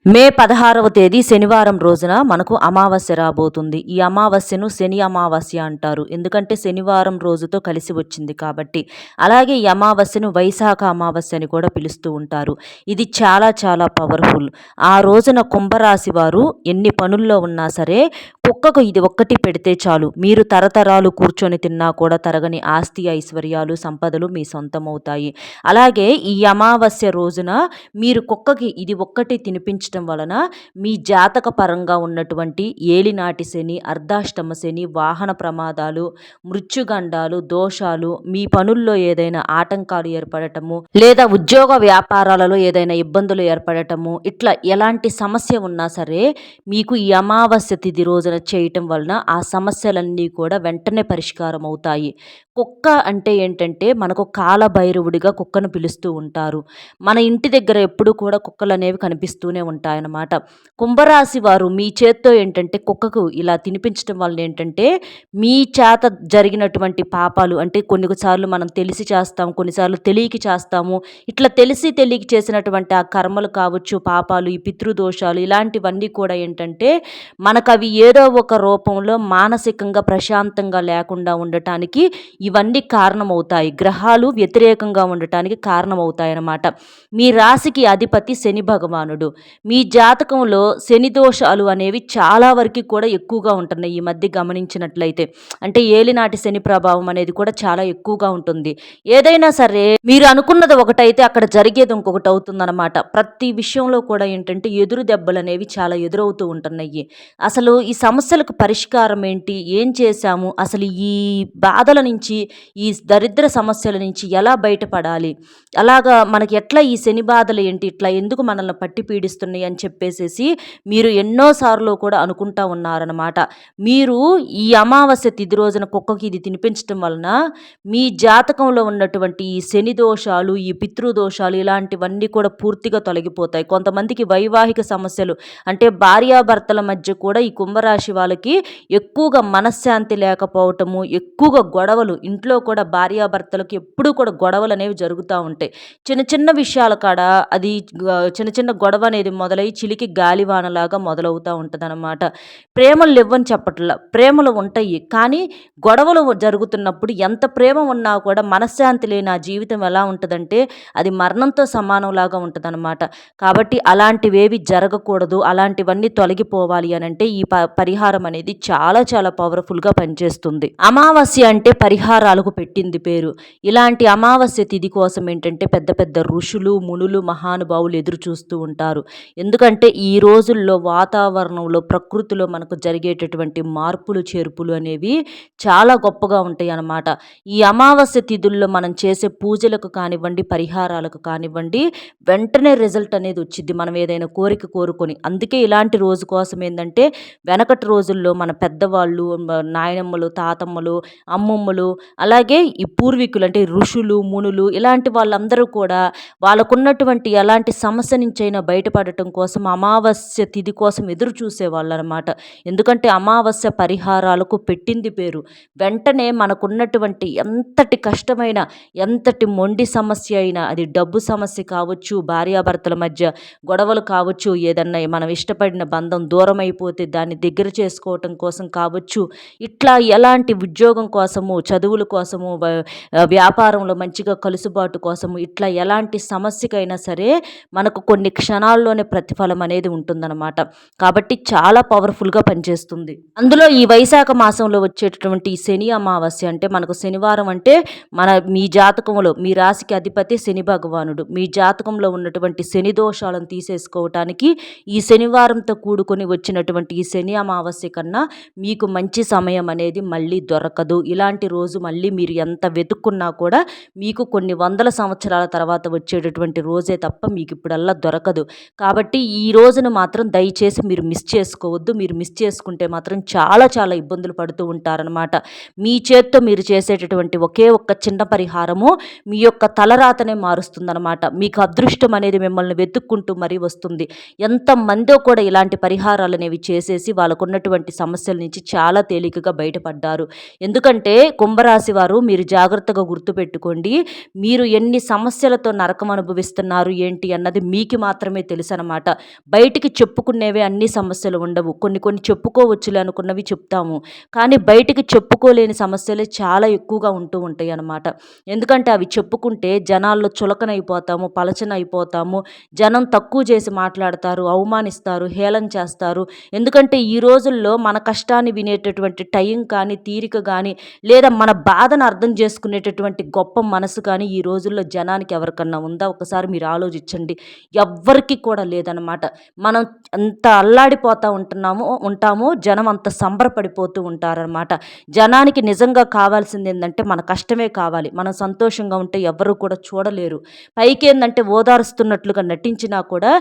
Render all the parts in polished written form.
మే 16వ తేదీ శనివారం రోజున మనకు అమావాస్య రాబోతుంది. ఈ అమావాస్యను శని అమావాస్య అంటారు. ఎందుకంటే శనివారం రోజుతో కలిసి వచ్చింది కాబట్టి. అలాగే ఈ అమావాస్యను వైశాఖ అమావాస్య అని కూడా పిలుస్తూ ఉంటారు. ఇది చాలా చాలా పవర్ఫుల్. ఆ రోజున కుంభరాశి వారు ఎన్ని పనుల్లో ఉన్నా సరే కుక్కకు ఇది ఒక్కటి పెడితే చాలు. మీరు తరతరాలు కూర్చొని తిన్నా కూడా తరగని ఆస్తి, ఐశ్వర్యాలు, సంపదలు మీ సొంతమవుతాయి. అలాగే ఈ అమావాస్య రోజున మీరు కుక్కకి ఇది ఒక్కటి తినిపించడం వలన మీ జాతక పరంగా ఉన్నటువంటి ఏలినాటి శని, అర్ధాష్టమ శని, వాహన ప్రమాదాలు, మృత్యుగండాలు, దోషాలు, మీ పనుల్లో ఏదైనా ఆటంకాలు ఏర్పడటము, లేదా ఉద్యోగ వ్యాపారాలలో ఏదైనా ఇబ్బందులు ఏర్పడటము, ఇట్లా ఎలాంటి సమస్య ఉన్నా సరే మీకు ఈ అమావాస్య తిథి రోజున చేయటం వలన ఆ సమస్యలన్నీ కూడా వెంటనే పరిష్కారం అవుతాయి. కుక్క అంటే ఏంటంటే మనకు కాలభైరవుడిగా కుక్కను పిలుస్తూ ఉంటారు. మన ఇంటి దగ్గర ఎప్పుడు కూడా కుక్కలు అనేవి కనిపిస్తూనే ఉంటాయన్నమాట. కుంభరాశి వారు మీ చేత్తో ఏంటంటే కుక్కకు ఇలా తినిపించడం వల్ల ఏంటంటే మీ చేత జరిగినటువంటి పాపాలు, అంటే కొన్నిసార్లు మనం తెలిసి చేస్తాం, కొన్నిసార్లు తెలియక చేస్తాము. ఇట్లా తెలిసి తెలియక చేసినటువంటి ఆ కర్మలు కావచ్చు, పాపాలు, ఈ పితృదోషాలు ఇలాంటివన్నీ కూడా ఏంటంటే మనకవి ఏదో ఒక రూపంలో మానసికంగా ప్రశాంతంగా లేకుండా ఉండటానికి ఇవన్నీ కారణమవుతాయి. గ్రహాలు వ్యతిరేకంగా ఉండటానికి కారణమవుతాయి అన్నమాట. మీ రాశికి అధిపతి శని భగవానుడు. మీ జాతకంలో శని దోషాలు అనేవి చాలా వరకు కూడా ఎక్కువగా ఉంటున్నాయి ఈ మధ్య గమనించినట్లయితే. అంటే ఏలినాటి శని ప్రభావం అనేది కూడా చాలా ఎక్కువగా ఉంటుంది. ఏదైనా సరే మీరు అనుకున్నది ఒకటైతే అక్కడ జరిగేది ఇంకొకటి అవుతుందన్నమాట. ప్రతి విషయంలో కూడా ఏంటంటే ఎదురు దెబ్బలు అనేవి చాలా ఎదురవుతూ ఉంటున్నాయి. అసలు ఈ సమస్యలకు పరిష్కారం ఏంటి? ఏం చేశాము? అసలు ఈ బాధల నుంచి, ఈ దరిద్ర సమస్యల నుంచి ఎలా బయటపడాలి? అలాగా మనకి ఎట్లా ఈ శని బాధలు ఏంటి? ఇట్లా ఎందుకు మనల్ని పట్టి పీడిస్తున్నాయి అని చెప్పేసేసి మీరు ఎన్నోసార్లు కూడా అనుకుంటా ఉన్నారనమాట. మీరు ఈ అమావాస్య తిథి రోజున కుక్కకి ఇది తినిపించడం వలన మీ జాతకంలో ఉన్నటువంటి ఈ శని దోషాలు, ఈ పితృదోషాలు ఇలాంటివన్నీ కూడా పూర్తిగా తొలగిపోతాయి. కొంతమందికి వైవాహిక సమస్యలు, అంటే భార్యాభర్తల మధ్య కూడా ఈ కుంభరాశి వాళ్ళకి ఎక్కువగా మనశ్శాంతి లేకపోవటము, ఎక్కువగా గొడవలు, ఇంట్లో కూడా భార్యాభర్తలకు ఎప్పుడూ కూడా గొడవలు అనేవి జరుగుతూ ఉంటాయి. చిన్న చిన్న విషయాల కాడ అది చిన్న చిన్న గొడవ అనేది మొదలై చిలికి గాలివానలాగా మొదలవుతూ ఉంటుందన్నమాట. ప్రేమలు లేవని చెప్పట్లా, ప్రేమలు ఉంటాయి. కానీ గొడవలు జరుగుతున్నప్పుడు ఎంత ప్రేమ ఉన్నా కూడా మనశ్శాంతి లేని ఆ జీవితం ఎలా ఉంటుందంటే అది మరణంతో సమానంలాగా ఉంటుందన్నమాట. కాబట్టి అలాంటివేవి జరగకూడదు, అలాంటివన్నీ తొలగిపోవాలి అని అంటే ఈ పరిహారం అనేది చాలా చాలా పవర్ఫుల్గా పనిచేస్తుంది. అమావాస్య అంటే పరిహారాలకు పెట్టింది పేరు. ఇలాంటి అమావాస్య తిథి కోసం ఏంటంటే పెద్ద పెద్ద ఋషులు, మునులు, మహానుభావులు ఎదురు చూస్తూ ఉంటారు. ఎందుకంటే ఈ రోజుల్లో వాతావరణంలో, ప్రకృతిలో మనకు జరిగేటటువంటి మార్పులు చేర్పులు అనేవి చాలా గొప్పగా ఉంటాయి అన్నమాట. ఈ అమావాస్య తిథుల్లో మనం చేసే పూజలకు కానివ్వండి, పరిహారాలకు కానివ్వండి, వెంటనే రిజల్ట్ అనేది వచ్చింది మనం ఏదైనా కోరిక కోరుకొని. అందుకే ఇలాంటి రోజు కోసం ఏంటంటే వెనకటి రోజుల్లో మన పెద్దవాళ్ళు, నాయనమ్మలు, తాతమ్మలు, అమ్మమ్మలు, అలాగే ఈ పూర్వీకులు అంటే ఋషులు, మునులు ఇలాంటి వాళ్ళందరూ కూడా వాళ్ళకున్నటువంటి ఎలాంటి సమస్య నుంచైనా బయటపడటం కోసం అమావాస్య తిథి కోసం ఎదురు చూసేవాళ్ళు అనమాట. ఎందుకంటే అమావాస్య పరిహారాలకు పెట్టింది పేరు. వెంటనే మనకున్నటువంటి ఎంతటి కష్టమైన, ఎంతటి మొండి సమస్య అయినా, అది డబ్బు సమస్య కావచ్చు, భార్యాభర్తల మధ్య గొడవలు కావచ్చు, ఏదన్నా మనం ఇష్టపడిన బంధం దూరం అయిపోతే దాన్ని దగ్గర చేసుకోవటం కోసం కావచ్చు, ఇట్లా ఎలాంటి ఉద్యోగం కోసము, చదువుల కోసము, వ్యాపారంలో మంచిగా కలుసుబాటు కోసము, ఇట్లా ఎలాంటి సమస్యకైనా సరే మనకు కొన్ని క్షణాల్లోనే ప్రతిఫలం అనేది ఉంటుందన్నమాట. కాబట్టి చాలా పవర్ఫుల్గా పనిచేస్తుంది. అందులో ఈ వైశాఖ మాసంలో వచ్చేటటువంటి ఈ శని అమావాస్య అంటే మనకు శనివారం అంటే మీ జాతకంలో మీ రాశికి అధిపతి శని భగవానుడు. మీ జాతకంలో ఉన్నటువంటి శని దోషాలను తీసేసుకోవటానికి ఈ శనివారంతో కూడుకొని వచ్చినటువంటి ఈ శని అమావాస్య కన్నా మీకు మంచి సమయం అనేది మళ్ళీ దొరకదు. ఇలాంటి రోజు మళ్ళీ మీరు ఎంత వెతుక్కున్నా కూడా మీకు కొన్ని వందల సంవత్సరాల తర్వాత వచ్చేటటువంటి రోజే తప్ప మీకు ఇప్పుడల్లా దొరకదు. కాబట్టి ఈ రోజును మాత్రం దయచేసి మీరు మిస్ చేసుకోవద్దు. మీరు మిస్ చేసుకుంటే మాత్రం చాలా చాలా ఇబ్బందులు పడుతూ ఉంటారనమాట. మీ చేత్తో మీరు చేసేటటువంటి ఒకే ఒక్క చిన్న పరిహారము మీ యొక్క తలరాతనే మారుస్తుందనమాట. మీకు అదృష్టం అనేది మిమ్మల్ని వెతుక్కుంటూ మరీ వస్తుంది. ఎంతమందో కూడా ఇలాంటి పరిహారాలు అనేవి చేసేసి వాళ్ళకున్నటువంటి సమస్యల నుంచి చాలా తేలికగా బయటపడ్డారు. ఎందుకంటే కుంభరాశి కుంభరాశి వారు మీరు జాగ్రత్తగా గుర్తుపెట్టుకోండి. మీరు ఎన్ని సమస్యలతో నరకం అనుభవిస్తున్నారు ఏంటి అన్నది మీకు మాత్రమే తెలుసనమాట. బయటికి చెప్పుకునేవే అన్ని సమస్యలు ఉండవు. కొన్ని కొన్ని చెప్పుకోవచ్చులే అనుకున్నవి చెప్తాము. కానీ బయటికి చెప్పుకోలేని సమస్యలే చాలా ఎక్కువగా ఉంటూ ఉంటాయి అన్నమాట. ఎందుకంటే అవి చెప్పుకుంటే జనాల్లో చులకనైపోతాము, పలచనైపోతాము. జనం తక్కువ చేసి మాట్లాడతారు, అవమానిస్తారు, హేళన చేస్తారు. ఎందుకంటే ఈ రోజుల్లో మన కష్టాన్ని వినేటటువంటి టైం కానీ, తీరిక కానీ, లేదా మన బాధను అర్థం చేసుకునేటటువంటి గొప్ప మనసు కానీ ఈ రోజుల్లో జనానికి ఎవరికన్నా ఉందా? ఒకసారి మీరు ఆలోచించండి. ఎవ్వరికీ కూడా లేదనమాట. మనం అంత అల్లాడిపోతూ ఉంటాము. జనం అంత సంబరపడిపోతూ ఉంటారనమాట. జనానికి నిజంగా కావాల్సింది ఏంటంటే మన కష్టమే కావాలి. మనం సంతోషంగా ఉంటే ఎవ్వరూ కూడా చూడలేరు. పైకి ఏందంటే ఓదారుస్తున్నట్లుగా నటించినా కూడా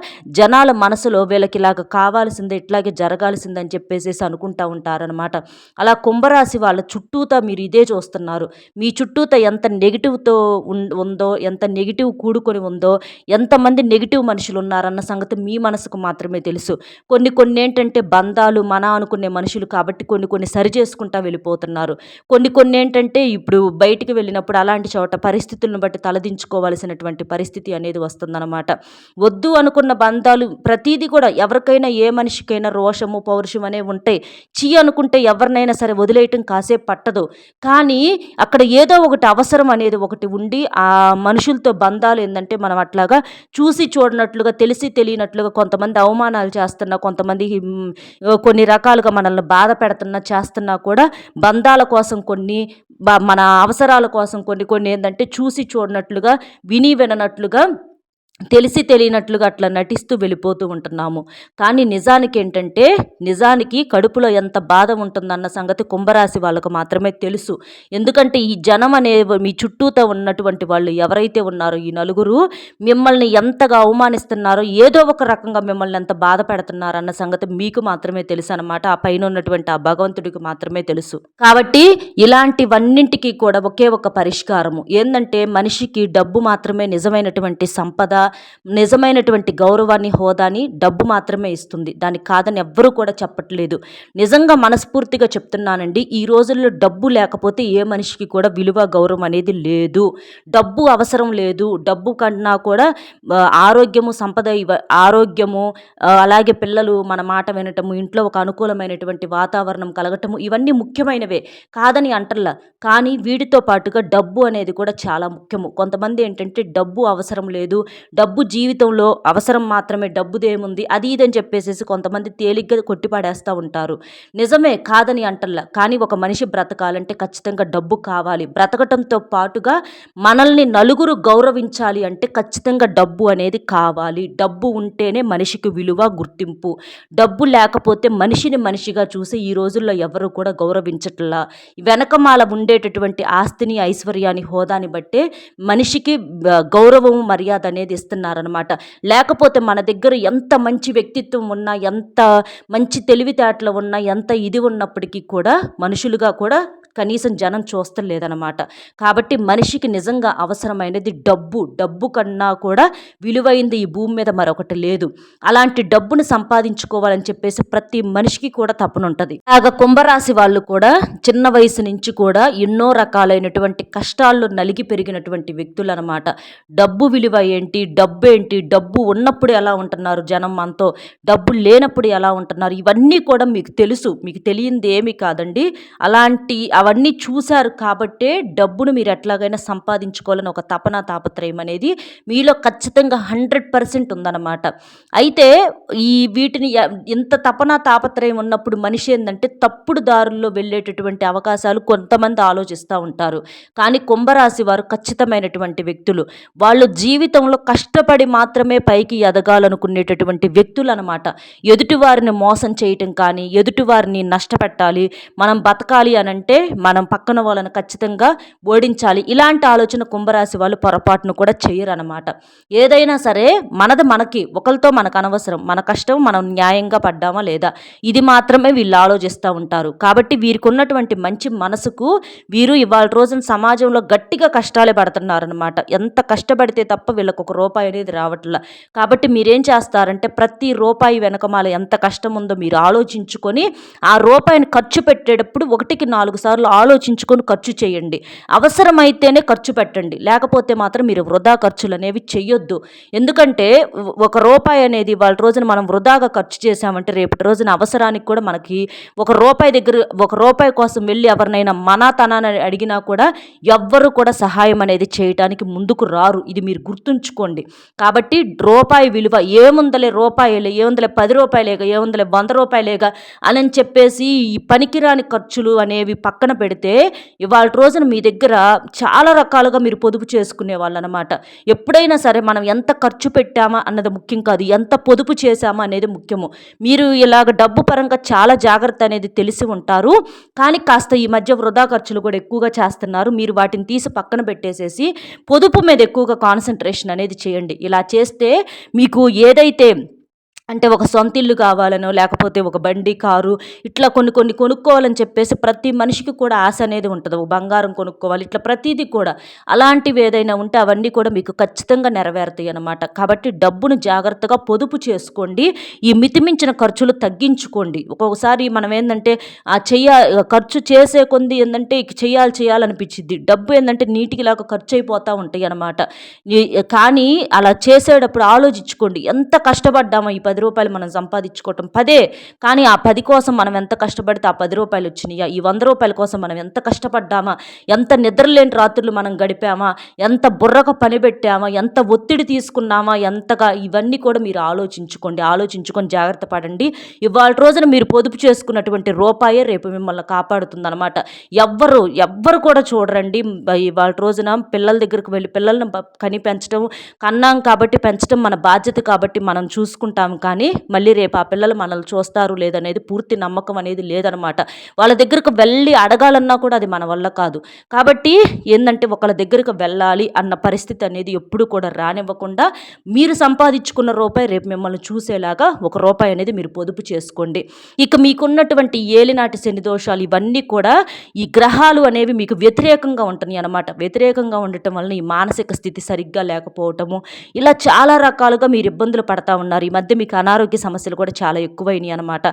జనాల మనసులో వీళ్ళకి ఇలాగ కావాల్సిందే, ఇట్లాగే జరగాల్సిందని చెప్పేసి అనుకుంటూ ఉంటారనమాట. అలా కుంభరాశి వాళ్ళ చుట్టూతా మీరు ఇదే చూస్తున్నారు. మీ చుట్టూతా ఎంత నెగిటివ్తో ఉందో, ఎంత నెగిటివ్ కూడుకొని ఉందో, ఎంతమంది నెగిటివ్ మనుషులు ఉన్నారన్న సంగతి మీ మనసుకు మాత్రమే తెలుసు. కొన్ని ఏంటంటే బంధాలు మన అనుకునే మనుషులు కాబట్టి కొన్ని సరి చేసుకుంటా వెళ్ళిపోతున్నారు. కొన్ని ఏంటంటే ఇప్పుడు బయటికి వెళ్ళినప్పుడు అలాంటి చోట పరిస్థితులను బట్టి తలదించుకోవాల్సినటువంటి పరిస్థితి అనేది వస్తుందన్నమాట. వద్దు అనుకున్న బంధాలు ప్రతీది కూడా ఎవరికైనా ఏ మనిషికైనా రోషము, పౌరుషం అనేవి ఉంటాయి. అనుకుంటే ఎవరినైనా సరే వదిలేయటం కాసేపు పట్టదు. కానీ అక్కడ ఏదో ఒకటి అవసరం అనేది ఒకటి ఉండి ఆ మనుషులతో బంధాలు ఏంటంటే మనం అట్లాగా చూసి చూడనట్లుగా, తెలిసి తెలియనట్లుగా కొంతమంది అవమానాలు చేస్తున్నా, కొంతమంది కొన్ని రకాలుగా మనల్ని బాధ పెడుతున్నా, చేస్తున్నా కూడా బంధాల కోసం మన అవసరాల కోసం కొన్ని ఏంటంటే చూసి చూడనట్లుగా, విని విననట్లుగా, తెలిసి తెలియనట్లుగా అట్లా నటిస్తూ వెళ్ళిపోతూ ఉంటున్నాము. కానీ నిజానికి కడుపులో ఎంత బాధ ఉంటుందన్న సంగతి కుంభరాశి వాళ్ళకు మాత్రమే తెలుసు. ఎందుకంటే ఈ జనం అనే మీ చుట్టూతో ఉన్నటువంటి వాళ్ళు ఎవరైతే ఉన్నారో ఈ నలుగురు మిమ్మల్ని ఎంతగా అవమానిస్తున్నారో, ఏదో ఒక రకంగా మిమ్మల్ని ఎంత బాధ పెడుతున్నారన్న సంగతి మీకు మాత్రమే తెలుసు అనమాట. ఆ పైన ఉన్నటువంటి ఆ భగవంతుడికి మాత్రమే తెలుసు. కాబట్టి ఇలాంటివన్నింటికి కూడా ఒకే ఒక పరిష్కారము ఏంటంటే మనిషికి డబ్బు మాత్రమే నిజమైనటువంటి సంపద, నిజమైనటువంటి గౌరవాన్ని, హోదాని డబ్బు మాత్రమే ఇస్తుంది. దానికి కాదని ఎవ్వరూ కూడా చెప్పట్లేదు. నిజంగా మనస్ఫూర్తిగా చెప్తున్నానండి. ఈ రోజుల్లో డబ్బు లేకపోతే ఏ మనిషికి కూడా విలువ, గౌరవం అనేది లేదు. డబ్బు అవసరం లేదు. డబ్బు కన్నా కూడా ఆరోగ్యము, సంపద, ఆరోగ్యము, అలాగే పిల్లలు మన మాట వినటము, ఇంట్లో ఒక అనుకూలమైనటువంటి వాతావరణం కలగటము, ఇవన్నీ ముఖ్యమైనవే కాదని అంటల్లా. కానీ వీటితో పాటుగా డబ్బు అనేది కూడా చాలా ముఖ్యము. కొంతమంది ఏంటంటే డబ్బు అవసరం లేదు, డబ్బు జీవితంలో అవసరం మాత్రమే, డబ్బుదేముంది అది ఇదని చెప్పేసి కొంతమంది తేలిగ్గా కొట్టిపాడేస్తూ ఉంటారు. నిజమే, కాదని అంటల్లా. కానీ ఒక మనిషి బ్రతకాలంటే ఖచ్చితంగా డబ్బు కావాలి. బ్రతకటంతో పాటుగా మనల్ని నలుగురు గౌరవించాలి అంటే ఖచ్చితంగా డబ్బు అనేది కావాలి. డబ్బు ఉంటేనే మనిషికి విలువ, గుర్తింపు. డబ్బు లేకపోతే మనిషిని మనిషిగా చూసి ఈ రోజుల్లో ఎవరు కూడా గౌరవించట్లా. వెనకమాల ఉండేటటువంటి ఆస్తిని, ఐశ్వర్యాన్ని, హోదాని బట్టే మనిషికి గౌరవము, మర్యాద అనేది ఇస్తున్నారనమాట. లేకపోతే మన దగ్గర ఎంత మంచి వ్యక్తిత్వం ఉన్నా, ఎంత మంచి తెలివితేటలు ఉన్నా, ఎంత ఇది ఉన్నప్పటికీ కూడా మనుషులుగా కూడా కనీసం జనం చూస్తలేదనమాట. కాబట్టి మనిషికి నిజంగా అవసరమైనది డబ్బు. డబ్బు కన్నా కూడా విలువైంది ఈ భూమి మీద మరొకటి లేదు. అలాంటి డబ్బును సంపాదించుకోవాలని చెప్పేసి ప్రతి మనిషికి కూడా తపనుంటది. అలాగా కుంభరాశి వాళ్ళు కూడా చిన్న వయసు నుంచి కూడా ఎన్నో రకాలైనటువంటి కష్టాల్లో నలిగి పెరిగినటువంటి వ్యక్తులు అనమాట. డబ్బు విలువ ఏంటి, డబ్బు ఏంటి, డబ్బు ఉన్నప్పుడు ఎలా ఉంటున్నారు జనం మనతో, డబ్బు లేనప్పుడు ఎలా ఉంటున్నారు, ఇవన్నీ కూడా మీకు తెలుసు. మీకు తెలియంది ఏమీ కాదండి. అవన్నీ చూశారు కాబట్టే డబ్బును మీరు ఎట్లాగైనా సంపాదించుకోవాలని ఒక తాపత్రయం అనేది మీలో ఖచ్చితంగా 100% ఉందన్నమాట. అయితే వీటిని ఇంత తాపత్రయం ఉన్నప్పుడు మనిషి ఏంటంటే తప్పుడు దారుల్లో వెళ్ళేటటువంటి అవకాశాలు కొంతమంది ఆలోచిస్తూ ఉంటారు. కానీ కుంభరాశి వారు ఖచ్చితమైనటువంటి వ్యక్తులు. వాళ్ళు జీవితంలో కష్టపడి మాత్రమే పైకి ఎదగాలనుకునేటటువంటి వ్యక్తులు అనమాట. ఎదుటివారిని మోసం చేయటం కానీ, ఎదుటివారిని నష్టపెట్టాలి, మనం బతకాలి అనంటే మనం పక్కన వాళ్ళని ఖచ్చితంగా ఓడించాలి. ఇలాంటి ఆలోచన కుంభరాశి వాళ్ళు పొరపాటును కూడా చేయరనమాట. ఏదైనా సరే మనకి ఒకరితో మనకు అనవసరం. మన కష్టం మనం న్యాయంగా పడ్డామా లేదా, ఇది మాత్రమే వీళ్ళు ఆలోచిస్తూ ఉంటారు. కాబట్టి వీరికి ఉన్నటువంటి మంచి మనసుకు వీరు ఇవాళ రోజున సమాజంలో గట్టిగా కష్టాలే పడుతున్నారనమాట. ఎంత కష్టపడితే తప్ప వీళ్ళకు ఒక రూపాయి అనేది రావట్లా. కాబట్టి మీరేం చేస్తారంటే ప్రతి రూపాయి వెనకమాల ఎంత కష్టం ఉందో మీరు ఆలోచించుకొని ఆ రూపాయిని ఖర్చు పెట్టేటప్పుడు 1కి 4 సార్లు సార్లు ఆలోచించుకొని ఖర్చు చేయండి. అవసరమైతేనే ఖర్చు పెట్టండి. లేకపోతే మాత్రం మీరు వృధా ఖర్చులనేవి చెయ్యొద్దు. ఎందుకంటే ఒక రూపాయి అనేది ఇవాళ రోజున మనం వృధాగా ఖర్చు చేశామంటే రేపటి రోజున అవసరానికి కూడా మనకి ఒక రూపాయి కోసం వెళ్ళి ఎవరినైనా తనాన్ని అడిగినా కూడా ఎవ్వరు కూడా సహాయం అనేది చేయటానికి ముందుకు రారు. ఇది మీరు గుర్తుంచుకోండి. కాబట్టి రూపాయి విలువ ఏముందలే రూపాయలే, ఏముందలే 10 రూపాయలేగా, ఏముందలే 100 రూపాయలేగా అని చెప్పేసి ఈ పనికిరాని ఖర్చులు అనేవి పక్కన పెడితే ఇవాళ రోజున మీ దగ్గర చాలా రకాలుగా మీరు పొదుపు చేసుకునే వాళ్ళనమాట. ఎప్పుడైనా సరే మనం ఎంత ఖర్చు పెట్టామా అన్నది ముఖ్యం కాదు, ఎంత పొదుపు చేశామా అనేది ముఖ్యము. మీరు ఇలాగ డబ్బు పరంగా చాలా జాగ్రత్త అనేది తెలిసి ఉంటారు, కానీ కాస్త ఈ మధ్య వృధా ఖర్చులు కూడా ఎక్కువగా చేస్తున్నారు. మీరు వాటిని తీసి పక్కన పెట్టేసేసి పొదుపు మీద ఎక్కువగా కాన్సన్ట్రేషన్ అనేది చేయండి. ఇలా చేస్తే మీకు ఏదైతే అంటే ఒక సొంత ఇల్లు కావాలనో, లేకపోతే ఒక బండి, కారు ఇట్లా కొన్ని కొన్ని కొనుక్కోవాలని చెప్పేసి ప్రతి మనిషికి కూడా ఆశ అనేది ఉంటుంది. బంగారం కొనుక్కోవాలి, ఇట్లా ప్రతీది కూడా అలాంటివి ఏదైనా ఉంటే అవన్నీ కూడా మీకు ఖచ్చితంగా నెరవేరుతాయి అన్నమాట. కాబట్టి డబ్బును జాగ్రత్తగా పొదుపు చేసుకోండి. ఈ మితిమించిన ఖర్చులు తగ్గించుకోండి. ఒక్కొక్కసారి మనం ఏంటంటే ఖర్చు చేసే కొంది ఏంటంటే చేయాలనిపించిద్ది. డబ్బు ఏంటంటే నీటికిలాగా ఖర్చు అయిపోతూ ఉంటాయి అన్నమాట. కానీ అలా చేసేటప్పుడు ఆలోచించుకోండి, ఎంత కష్టపడ్డామో ఈ 10 రూపాయలు మనం సంపాదించుకోవటం 10, కానీ ఆ 10 కోసం మనం ఎంత కష్టపడితే ఆ 10 రూపాయలు వచ్చినాయా, ఈ 100 రూపాయల కోసం మనం ఎంత కష్టపడ్డామా, ఎంత నిద్రలేని రాత్రులు మనం గడిపామా, ఎంత బుర్రకు పని పెట్టామా, ఎంత ఒత్తిడి తీసుకున్నామా, ఎంతగా ఇవన్నీ కూడా మీరు ఆలోచించుకొని జాగ్రత్త పడండి. ఇవాళ రోజున మీరు పొదుపు చేసుకున్నటువంటి రూపాయే రేపు మిమ్మల్ని కాపాడుతుందన్నమాట. ఎవ్వరు కూడా చూడరండి. ఇవాళ రోజున పిల్లల దగ్గరకు వెళ్ళి పిల్లల్ని కని పెంచడం, కన్నాం కాబట్టి పెంచడం మన బాధ్యత కాబట్టి మనం చూసుకుంటాం, కానీ మళ్ళీ రేపు ఆ పిల్లలు మనల్ని చూస్తారు లేదనేది పూర్తి నమ్మకం అనేది లేదనమాట. వాళ్ళ దగ్గరకు వెళ్ళి అడగాలన్నా కూడా అది మన వల్ల కాదు. కాబట్టి ఏంటంటే ఒకళ్ళ దగ్గరకు వెళ్ళాలి అన్న పరిస్థితి అనేది ఎప్పుడు కూడా రానివ్వకుండా మీరు సంపాదించుకున్న రూపాయి రేపు మిమ్మల్ని చూసేలాగా ఒక రూపాయి అనేది మీరు పొదుపు చేసుకోండి. ఇక మీకున్నటువంటి ఏలినాటి శని దోషాలు ఇవన్నీ కూడా ఈ గ్రహాలు అనేవి మీకు వ్యతిరేకంగా ఉంటున్నాయి అనమాట. వ్యతిరేకంగా ఉండటం వలన ఈ మానసిక స్థితి సరిగ్గా లేకపోవటము, ఇలా చాలా రకాలుగా మీరు ఇబ్బందులు పడతా ఉన్నారు. ఈ మధ్య మీకు అనారోగ్య సమస్యలు కూడా చాలా ఎక్కువైనాయి అనమాట.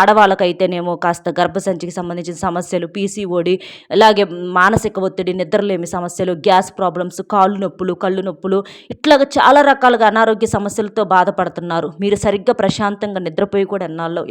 ఆడవాళ్ళకైతేనేమో కాస్త గర్భసంచికి సంబంధించిన సమస్యలు, పీసీఓడి, అలాగే మానసిక ఒత్తిడి, నిద్రలేమి సమస్యలు, గ్యాస్ ప్రాబ్లమ్స్, కాళ్ళు నొప్పులు, కళ్ళు నొప్పులు, ఇట్లాగా చాలా రకాలుగా అనారోగ్య సమస్యలతో బాధపడుతున్నారు. మీరు సరిగ్గా ప్రశాంతంగా నిద్రపోయి కూడా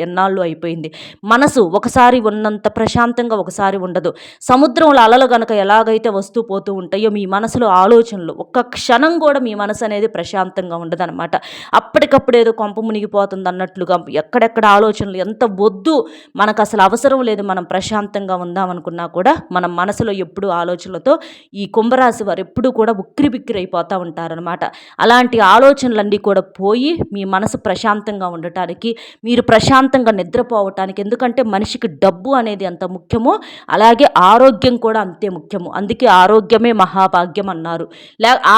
ఎన్నాళ్ళు అయిపోయింది. మనసు ఒకసారి ఉన్నంత ప్రశాంతంగా ఒకసారి ఉండదు. సముద్రంలో అలలు గనక ఎలాగైతే వస్తూ పోతూ ఉంటాయో మీ మనసులో ఆలోచనలు ఒక్క క్షణం కూడా మీ మనసు అనేది ప్రశాంతంగా ఉండదన్నమాట. అప్పటికప్పుడు ఏదో కొంప మునిగిపోతుంది అన్నట్లుగా ఎక్కడెక్కడ ఆలోచనలు, ఎంత వద్దు మనకు అసలు అవసరం లేదు, మనం ప్రశాంతంగా ఉందామనుకున్నా కూడా మన మనసులో ఎప్పుడు ఆలోచనలతో ఈ కుంభరాశి వారు ఎప్పుడు కూడా ఉక్కిరిబిక్కిరి అయిపోతూ ఉంటారనమాట. అలాంటి ఆలోచనలన్నీ కూడా పోయి మీ మనసు ప్రశాంతంగా ఉండటానికి, మీరు ప్రశాంతంగా నిద్రపోవటానికి, ఎందుకంటే మనిషికి డబ్బు అనేది ఎంత ముఖ్యమో అలాగే ఆరోగ్యం కూడా అంతే ముఖ్యము. అందుకే ఆరోగ్యమే మహాభాగ్యం అన్నారు.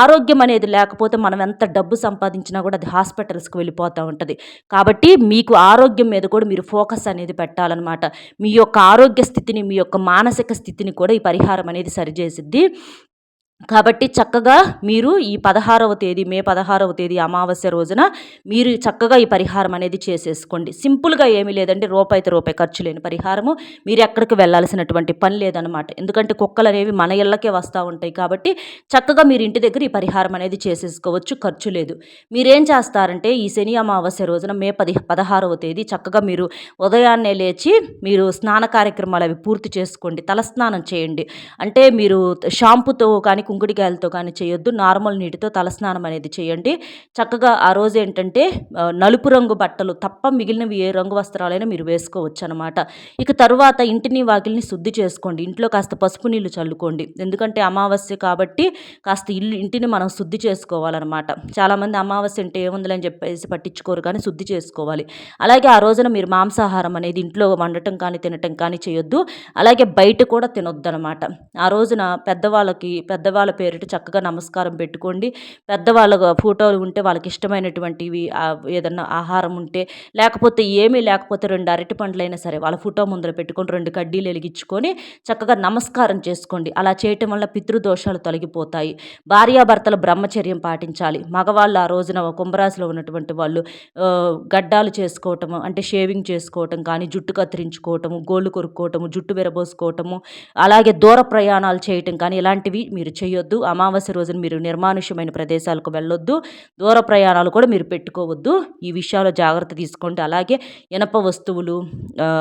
ఆరోగ్యం అనేది లేకపోతే మనం ఎంత డబ్బు సంపాదించినా కూడా అది హాస్పిటల్స్కి వెళ్ళిపోతూ ఉంటుంది. కాబట్టి మీకు ఆరోగ్యం మీద కూడా మీరు ఫోకస్ అనేది పెట్టాలన్నమాట. మీ యొక్క ఆరోగ్య స్థితిని, మీ యొక్క మానసిక స్థితిని కూడా ఈ పరిహారం అనేది సరిచేసిద్ది. కాబట్టి చక్కగా మీరు ఈ 16వ తేదీ, మే 16వ తేదీ అమావాస్య రోజున మీరు చక్కగా ఈ పరిహారం అనేది చేసేసుకోండి. సింపుల్గా ఏమీ లేదండి, రూపాయితో రూపాయి ఖర్చు లేని పరిహారము. మీరు ఎక్కడికి వెళ్ళాల్సినటువంటి పని లేదనమాట. ఎందుకంటే కుక్కలు అనేవి మన ఇళ్ళకే వస్తూ ఉంటాయి కాబట్టి చక్కగా మీరు ఇంటి దగ్గర ఈ పరిహారం అనేది చేసేసుకోవచ్చు, ఖర్చు లేదు. మీరేం చేస్తారంటే ఈ శని అమావాస్య రోజున మే 16వ తేదీ చక్కగా మీరు ఉదయాన్నే లేచి మీరు స్నాన కార్యక్రమాలు అవి పూర్తి చేసుకోండి. తలస్నానం చేయండి. అంటే మీరు షాంపుతో కానీ కుంకుడికాయలతో కానీ చేయొద్దు, నార్మల్ నీటితో తలస్నానం అనేది చేయండి. చక్కగా ఆ రోజు ఏంటంటే నలుపు రంగు బట్టలు తప్ప మిగిలినవి ఏ రంగు వస్త్రాలైనా మీరు వేసుకోవచ్చు అనమాట. ఇక తరువాత ఇంటిని వాకిలిని శుద్ధి చేసుకోండి. ఇంట్లో కాస్త పసుపు నీళ్లు చల్లుకోండి. ఎందుకంటే అమావాస్య కాబట్టి కాస్త ఇంటిని మనం శుద్ధి చేసుకోవాలన్నమాట. చాలామంది అమావాస్య అంటే ఏముందని చెప్పేసి పట్టించుకోరు, కానీ శుద్ధి చేసుకోవాలి. అలాగే ఆ రోజున మీరు మాంసాహారం అనేది ఇంట్లో వండటం కానీ తినటం కానీ చేయొద్దు. అలాగే బయట కూడా తినొద్దు అనమాట. ఆ రోజున పెద్ద పెద్దవాళ్ళ పేరిట చక్కగా నమస్కారం పెట్టుకోండి. పెద్దవాళ్ళ ఫోటోలు ఉంటే వాళ్ళకి ఇష్టమైనటువంటివి ఏదన్నా ఆహారం ఉంటే, లేకపోతే ఏమీ లేకపోతే 2 అరటి పండ్లైనా సరే వాళ్ళ ఫోటో ముందర పెట్టుకొని 2 కడ్డీలు ఎలిగించుకొని చక్కగా నమస్కారం చేసుకోండి. అలా చేయటం వల్ల పితృదోషాలు తొలగిపోతాయి. భార్యాభర్తలు బ్రహ్మచర్యం పాటించాలి. మగవాళ్ళు ఆ రోజున కుంభరాశిలో ఉన్నటువంటి వాళ్ళు గడ్డాలు చేసుకోవటము, అంటే షేవింగ్ చేసుకోవటం కానీ, జుట్టు కత్తిరించుకోవటము, గోళ్ళు కొరుక్కోవటము, జుట్టు విరబోసుకోవటము, అలాగే దూర ప్రయాణాలు చేయటం కానీ ఇలాంటివి మీరు చేయొద్దు. అమావాస్య రోజున మీరు నిర్మానుష్యమైన ప్రదేశాలకు వెళ్ళొద్దు. దూర ప్రయాణాలు కూడా మీరు పెట్టుకోవద్దు. ఈ విషయాల్లో జాగ్రత్త తీసుకోండి. అలాగే ఇనప వస్తువులు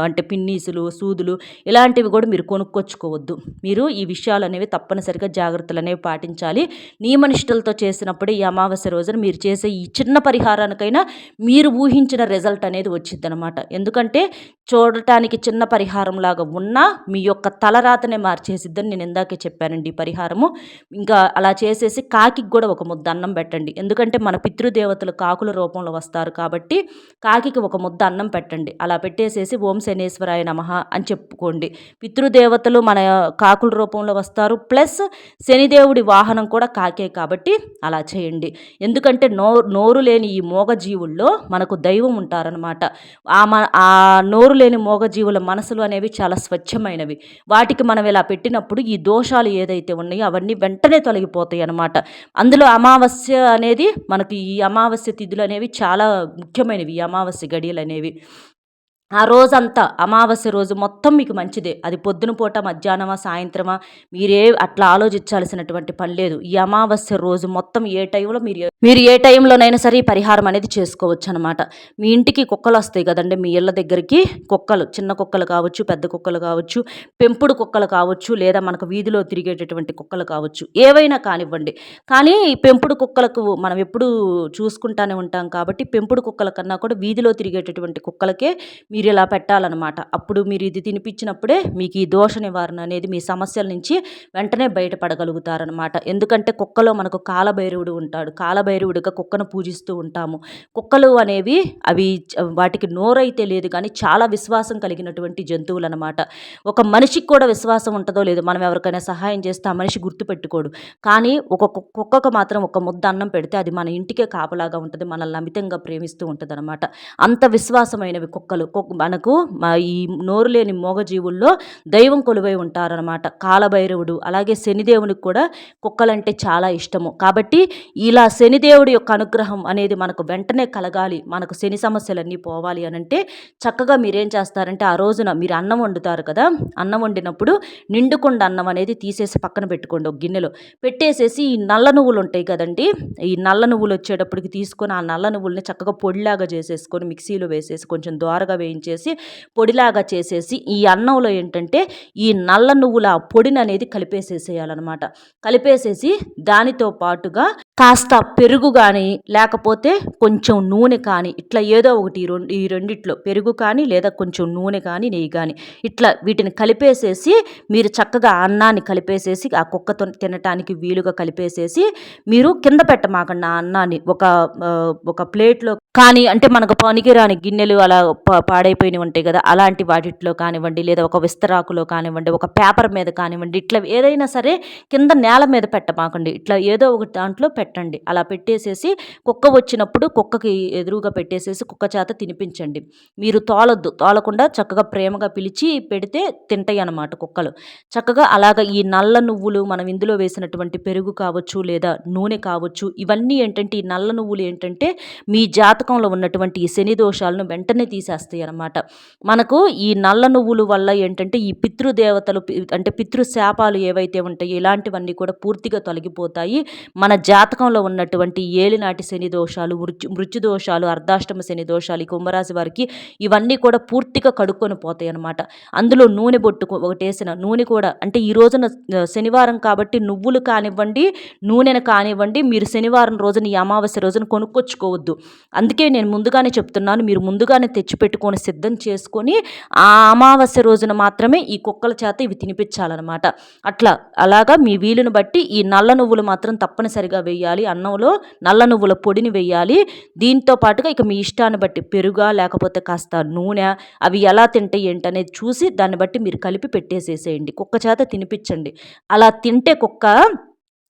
అంటే పిన్నీసులు, సూదులు ఇలాంటివి కూడా మీరు కొనుక్కొచ్చుకోవద్దు. మీరు ఈ విషయాలనేవి తప్పనిసరిగా జాగ్రత్తలనేవి పాటించాలి. నియమనిష్టలతో చేసినప్పుడే ఈ అమావాస్య రోజున మీరు చేసే ఈ చిన్న పరిహారానికైనా మీరు ఊహించిన రిజల్ట్ అనేది వచ్చిద్దనమాట. ఎందుకంటే చూడటానికి చిన్న పరిహారంలాగా ఉన్నా మీ యొక్క తలరాతనే మార్చేసిద్దని నేను ఇందాకే చెప్పానండి ఈ పరిహారము. ఇంకా అలా చేసేసి కాకికి కూడా ఒక ముద్ద అన్నం పెట్టండి. ఎందుకంటే మన పితృదేవతలు కాకుల రూపంలో వస్తారు కాబట్టి కాకికి ఒక ముద్ద అన్నం పెట్టండి. అలా పెట్టేసేసి ఓం శనేశ్వరాయ నమః అని చెప్పుకోండి. పితృదేవతలు మన కాకుల రూపంలో వస్తారు, ప్లస్ శనిదేవుడి వాహనం కూడా కాకే కాబట్టి అలా చేయండి. ఎందుకంటే నోరు లేని ఈ మూగజీవుల్లో మనకు దైవం ఉంటారనమాట. ఆ నోరు లేని మూగజీవుల మనసులు అనేవి చాలా స్వచ్ఛమైనవి. వాటికి మనం ఇలా పెట్టినప్పుడు ఈ దోషాలు ఏదైతే ఉన్నాయో అవన్నీ వెంటనే తొలగిపోతాయి అన్నమాట. అందులో అమావాస్య అనేది మనకి ఈ అమావాస్య తిథులు అనేవి చాలా ముఖ్యమైనవి. ఈ అమావాస్య గడియలు అనేవి ఆ రోజంతా అమావాస్య రోజు మొత్తం మీకు మంచిదే. అది పొద్దున పూట, మధ్యాహ్నమా, సాయంత్రమా మీరే అట్లా ఆలోచించాల్సినటువంటి పని లేదు. ఈ అమావాస్య రోజు మొత్తం ఏ టైంలో మీరు ఏ టైంలోనైనా సరే ఈ పరిహారం అనేది చేసుకోవచ్చు అనమాట. మీ ఇంటికి కుక్కలు వస్తాయి కదండి, మీ ఇళ్ళ దగ్గరికి కుక్కలు, చిన్న కుక్కలు కావచ్చు, పెద్ద కుక్కలు కావచ్చు, పెంపుడు కుక్కలు కావచ్చు, లేదా మనకు వీధిలో తిరిగేటటువంటి కుక్కలు కావచ్చు, ఏవైనా కానివ్వండి. కానీ ఈ పెంపుడు కుక్కలకు మనం ఎప్పుడూ చూసుకుంటానే ఉంటాం కాబట్టి పెంపుడు కుక్కల కన్నా కూడా వీధిలో తిరిగేటటువంటి కుక్కలకే మీరు ఇలా పెట్టాలన్నమాట. అప్పుడు మీరు ఇది తినిపించినప్పుడే మీకు ఈ దోష నివారణ అనేది మీ సమస్యల నుంచి వెంటనే బయటపడగలుగుతారనమాట. ఎందుకంటే కుక్కలో మనకు కాలభైరవుడు ఉంటాడు. కాలభైరవుడిగా కుక్కను పూజిస్తూ ఉంటాము. కుక్కలు అనేవి వాటికి నోరైతే లేదు కానీ చాలా విశ్వాసం కలిగినటువంటి జంతువులు అనమాట. ఒక మనిషికి కూడా విశ్వాసం ఉంటుందో లేదో, మనం ఎవరికైనా సహాయం చేస్తే ఆ మనిషి గుర్తుపెట్టుకోడు. కానీ ఒక కుక్కకు మాత్రం ఒక ముద్ద అన్నం పెడితే అది మన ఇంటికే కాపలాగా ఉంటుంది, మనల్ని అమితంగా ప్రేమిస్తూ ఉంటుంది అనమాట. అంత విశ్వాసమైనవి కుక్కలు. మనకు ఈ నోరు లేని మూగజీవుల్లో దైవం కొలువై ఉంటారనమాట. కాలభైరవుడు, అలాగే శనిదేవునికి కూడా కుక్కలంటే చాలా ఇష్టము. కాబట్టి ఇలా శనిదేవుడి యొక్క అనుగ్రహం అనేది మనకు వెంటనే కలగాలి, మనకు శని సమస్యలన్నీ పోవాలి అనంటే చక్కగా మీరేం చేస్తారంటే ఆ రోజున మీరు అన్నం వండుతారు కదా, అన్నం వండినప్పుడు నిండుకొండ అన్నం అనేది తీసేసి పక్కన పెట్టుకోండి. ఒక గిన్నెలో పెట్టేసేసి ఈ నల్ల నువ్వులు ఉంటాయి కదండి, ఈ నల్ల నువ్వులు వచ్చేటప్పటికి తీసుకొని ఆ నల్ల నువ్వుల్ని చక్కగా పొడిలాగా చేసేసుకొని మిక్సీలో వేసేసి కొంచెం దోరగా వేయించేసి పొడిలాగా చేసేసి ఈ అన్నంలో ఏంటంటే ఈ నల్ల నువ్వుల పొడిని అనేది కలిపేసేసేయాలన్నమాట. కలిపేసేసి దానితో పాటుగా కాస్త పెరుగు కానీ లేకపోతే కొంచెం నూనె కానీ ఇట్లా ఏదో ఒకటి ఈ రెండిట్లో పెరుగు కానీ లేదా కొంచెం నూనె కానీ నెయ్యి కానీ ఇట్లా వీటిని కలిపేసేసి మీరు చక్కగా అన్నాన్ని కలిపేసేసి ఆ కుక్కతో తినటానికి వీలుగా కలిపేసేసి మీరు కింద పెట్టమాకండి ఆ అన్నాన్ని. ఒక ప్లేట్లో కానీ, అంటే మనకు పనికిరాని గిన్నెలు అలా పాడైపోయినవి ఉంటాయి కదా, అలాంటి వాటిట్లో కానివ్వండి, లేదా ఒక విస్తరాకులో కానివ్వండి, ఒక పేపర్ మీద కానివ్వండి, ఇట్లా ఏదైనా సరే కింద నేల మీద పెట్టమాకండి, ఇట్లా ఏదో ఒక దాంట్లో పెట్టండి. అలా పెట్టేసేసి కుక్క వచ్చినప్పుడు కుక్కకి ఎదురుగా పెట్టేసేసి కుక్క చేత తినిపించండి. మీరు తోలకుండా చక్కగా ప్రేమగా పిలిచి పెడితే తింటాయి అన్నమాట కుక్కలు. చక్కగా అలాగ ఈ నల్ల నువ్వులు మనం ఇందులో వేసినటువంటి పెరుగు కావచ్చు లేదా నూనె కావచ్చు, ఇవన్నీ ఏంటంటే ఈ నల్ల నువ్వులు ఏంటంటే మీ జాతకంలో ఉన్నటువంటి ఈ శని దోషాలను వెంటనే తీసేస్తాయి అన్నమాట. మనకు ఈ నల్ల నువ్వులు వల్ల ఏంటంటే ఈ పితృదేవతలు అంటే పితృశాపాలు ఏవైతే ఉంటాయో ఇలాంటివన్నీ కూడా పూర్తిగా తొలగిపోతాయి. మన జాతకంలో ఉన్నటువంటి ఏలినాటి శని దోషాలు, మృత్యు దోషాలు, అర్ధాష్టమ శని దోషాలు, ఈ కుంభరాశి వారికి ఇవన్నీ కూడా పూర్తిగా కడుక్కొని పోతాయి అన్నమాట. అందులో నూనె బొట్టు ఒకటేసిన నూనె కూడా, అంటే ఈ రోజున శనివారం కాబట్టి నువ్వులు కానివ్వండి, నూనెను కానివ్వండి, మీరు శనివారం రోజున ఈ అమావాస్య రోజున కొనుక్కొచ్చుకోవద్దు. అందుకే నేను ముందుగానే చెప్తున్నాను, మీరు ముందుగానే తెచ్చిపెట్టుకొని సిద్ధం చేసుకొని ఆ అమావాస్య రోజున మాత్రమే ఈ కుక్కల చేత ఇవి తినిపించాలన్నమాట. అలాగా మీ వీలును బట్టి ఈ నల్ల నువ్వులు మాత్రం తప్పనిసరిగా వేయాలి. అన్నంలో నల్ల నువ్వుల పొడిని వేయాలి. దీంతో పాటుగా ఇక మీ ఇష్టాన్ని బట్టి పెరుగా లేకపోతే కాస్త నూనె, అవి ఎలా తింటాయి ఏంటనేది చూసి దాన్ని బట్టి మీరు కలిపి పెట్టేసేసేయండి. కుక్క చేత తినిపించండి. అలా తింటే కుక్క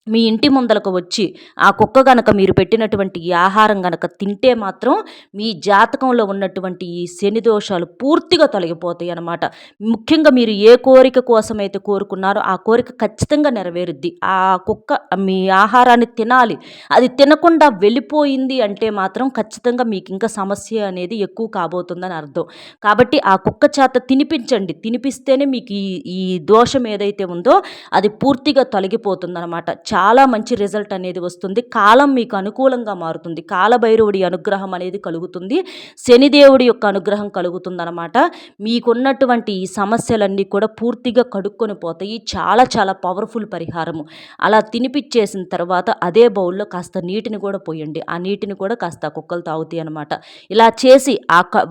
మీ ఇంటి ముందలకు వచ్చి ఆ కుక్క గనక మీరు పెట్టినటువంటి ఈ ఆహారం గనక తింటే మాత్రం మీ జాతకంలో ఉన్నటువంటి ఈ శని దోషాలు పూర్తిగా తొలగిపోతాయి అన్నమాట. ముఖ్యంగా మీరు ఏ కోరిక కోసమైతే కోరుకున్నారో ఆ కోరిక ఖచ్చితంగా నెరవేరుద్ది. ఆ కుక్క మీ ఆహారాన్ని తినాలి. అది తినకుండా వెళ్ళిపోయింది అంటే మాత్రం ఖచ్చితంగా మీకు ఇంకా సమస్య అనేది ఎక్కువ కాబోతుందని అర్థం. కాబట్టి ఆ కుక్క చేత తినిపించండి. తినిపిస్తేనే మీకు ఈ ఈ దోషం ఏదైతే ఉందో అది పూర్తిగా తొలగిపోతుందనమాట. చాలా మంచి రిజల్ట్ అనేది వస్తుంది. కాలం మీకు అనుకూలంగా మారుతుంది. కాలభైరవుడి అనుగ్రహం అనేది కలుగుతుంది. శనిదేవుడి యొక్క అనుగ్రహం కలుగుతుందనమాట. మీకున్నటువంటి ఈ సమస్యలన్నీ కూడా పూర్తిగా కడుక్కొని పోతాయి. చాలా చాలా పవర్ఫుల్ పరిహారము. అలా తినిపిచ్చేసిన తర్వాత అదే బౌల్లో కాస్త నీటిని కూడా పోయండి. ఆ నీటిని కూడా కాస్త కుక్కలు తాగుతాయి అనమాట. ఇలా చేసి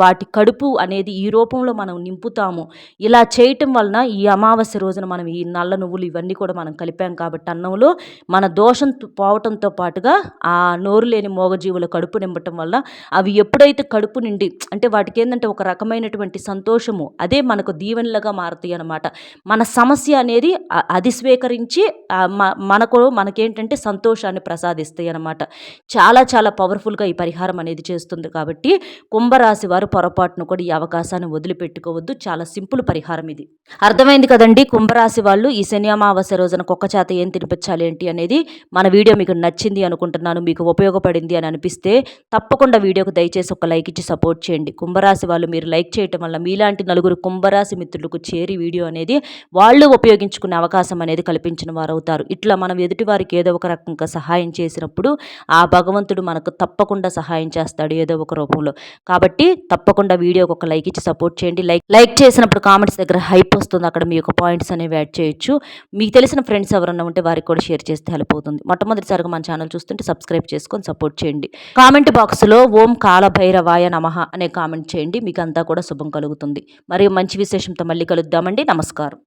వాటి కడుపు అనేది ఈ రూపంలో మనం నింపుతాము. ఇలా చేయటం వలన ఈ అమావాస్య రోజున మనం ఈ నల్ల నువ్వులు ఇవన్నీ కూడా మనం కలిపాం కాబట్టి అన్నంలో మన దోషం పోవటంతో పాటుగా ఆ నోరు లేని మూగజీవుల కడుపు నింపటం వల్ల అవి ఎప్పుడైతే కడుపు నిండి అంటే వాటికి ఏంటంటే ఒక రకమైనటువంటి సంతోషము అదే మనకు దీవెనలుగా మారుతాయి అన్నమాట. మన సమస్య అనేది అది స్వీకరించి మనకేంటంటే సంతోషాన్ని ప్రసాదిస్తాయి అన్నమాట. చాలా చాలా పవర్ఫుల్గా ఈ పరిహారం అనేది చేస్తుంది కాబట్టి కుంభరాశి వారు పొరపాటును కూడా ఈ అవకాశాన్ని వదిలిపెట్టుకోవద్దు. చాలా సింపుల్ పరిహారం ఇది. అర్థమైంది కదండి. కుంభరాశి వాళ్ళు ఈ శని అమావాస్య రోజున కుక్క చేత ఏం తినిపించాలి ఏంటి అనేది మన వీడియో మీకు నచ్చింది అనుకుంటున్నాను. మీకు ఉపయోగపడింది అని అనిపిస్తే తప్పకుండా వీడియోకు దయచేసి ఒక లైక్ ఇచ్చి సపోర్ట్ చేయండి. కుంభరాశి వాళ్ళు మీరు లైక్ చేయటం వల్ల మీలాంటి నలుగురు కుంభరాశి మిత్రులకు చేరి వీడియో అనేది వాళ్ళు ఉపయోగించుకునే అవకాశం అనేది కల్పించిన వారు అవుతారు. ఇట్లా మనం ఎదుటి వారికి ఏదో ఒక రకంగా సహాయం చేసినప్పుడు ఆ భగవంతుడు మనకు తప్పకుండా సహాయం చేస్తాడు ఏదో ఒక రూపంలో. కాబట్టి తప్పకుండా వీడియోకి ఒక లైక్ ఇచ్చి సపోర్ట్ చేయండి. లైక్ చేసినప్పుడు కామెంట్స్ దగ్గర హైప్ వస్తుంది. అక్కడ మీ యొక్క పాయింట్స్ అనేవి యాడ్ చేయొచ్చు. మీకు తెలిసిన ఫ్రెండ్స్ ఎవరన్నా ఉంటే వారికి కూడా షేర్ చేస్తే హెల్ప్ అవుతుంది. మొట్టమొదటిసారిగా మన ఛానల్ చూస్తుంటే సబ్స్క్రైబ్ చేసుకొని సపోర్ట్ చేయండి. కామెంట్ బాక్స్లో ఓం కాలభైరవాయ నమః అనే కామెంట్ చేయండి. మీకు అంతా కూడా శుభం కలుగుతుంది. మరియు మంచి విశేషంతో మళ్ళీ కలుద్దామండి. నమస్కారం.